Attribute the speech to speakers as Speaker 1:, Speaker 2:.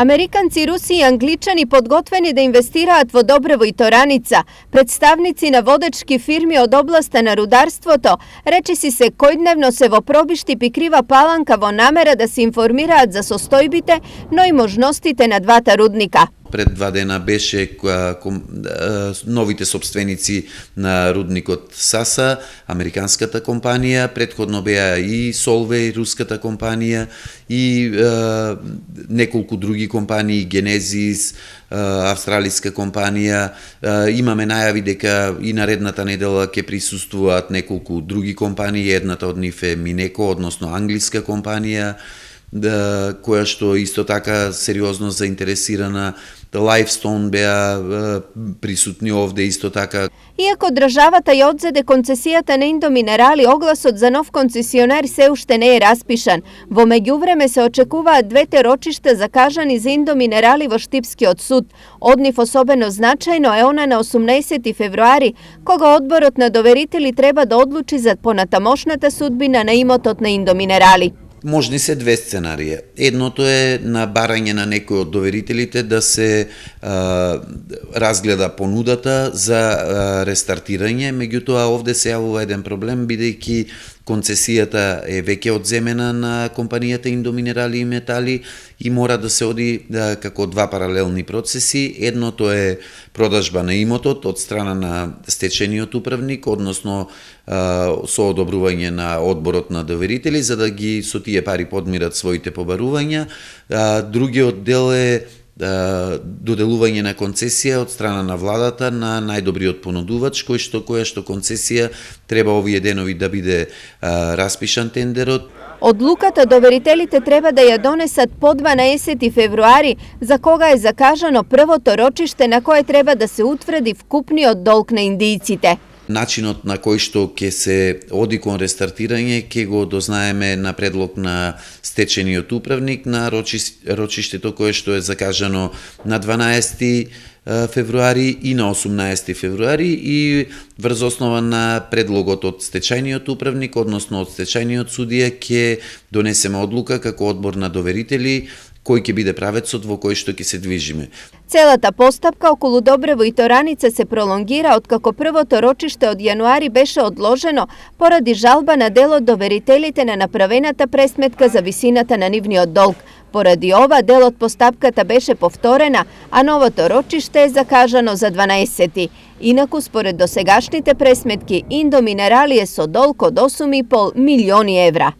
Speaker 1: Американци, Руси и Англичани подготвени да инвестираат во Добрево и Тораница. Представници на водечки фирми од областа на рударството речиси се којдневно се во пробишти пикрива Паланка во намера да се информираат за состојбите, но и можностите на двата рудника.
Speaker 2: Пред 2 дена беше новите собственици на рудникот САСА, американската компанија, предходно беа и Солвеј, руската компанија, и неколку други компании, Генезис, австралиска компанија. Имаме најави дека и наредната недела ќе присуствуваат неколку други компании, едната од нив е Минеко, односно англиска компанија, која што исто така сериозно заинтересирана. Ливестон беа присутни овде исто така.
Speaker 1: Иако државата ја одзеде концесијата на Индоминерали, огласот за нов концесионер се уште не е распишан. Во меѓувреме се очекуваат двете рочишта закажани за Индоминерали во Штипскиот суд. Од нив особено значајно е она на 18 февруари, кога одборот на доверители треба да одлучи за понатамошната судбина на имотот на Индоминерали.
Speaker 2: Можни се две сценарија. Едното е на барање на некој од доверителите да се разгледа понудата за рестартирање, меѓутоа овде се јавува еден проблем, бидејќи концесијата е веќе одземена на компанијата Индоминерали и Метали и мора да се оди како два паралелни процеси. Едното е продажба на имотот од страна на стечениот управник, односно со одобрување на одборот на доверители, за да ги со тие пари подмират своите побарувања. Другиот дел е доделување на концесија од страна на владата на најдобриот понудувач, која што концесија треба овие денови да биде распишан тендерот.
Speaker 1: Одлуката доверителите треба да ја донесат по 12 февруари, за кога е закажано првото рочиште на кое треба да се утврди вкупниот долг на индијците.
Speaker 2: Начинот на кој што ќе се оди кон рестартирање ќе го дознаеме на предлог на стечениот управник на рочиштето кое што е закажано на 12 февруари и на 18 февруари и врз основа на предлогот од стечајниот управник, односно од стечајниот судија, ќе донесеме одлука како одбор на доверители кој ќе биде правецот во кој што ќе се движиме.
Speaker 1: Целата постапка околу Добрево и Тораница се пролонгира откако првото рочиште од јануари беше одложено поради жалба на дел од доверителите на направената пресметка за висината на нивниот долг. Поради ова делот постапката беше повторена, а новото рочиште е закажано за 12. Инаку, според досегашните пресметки, Индоминерали е со долг од 8,5 милиони евра.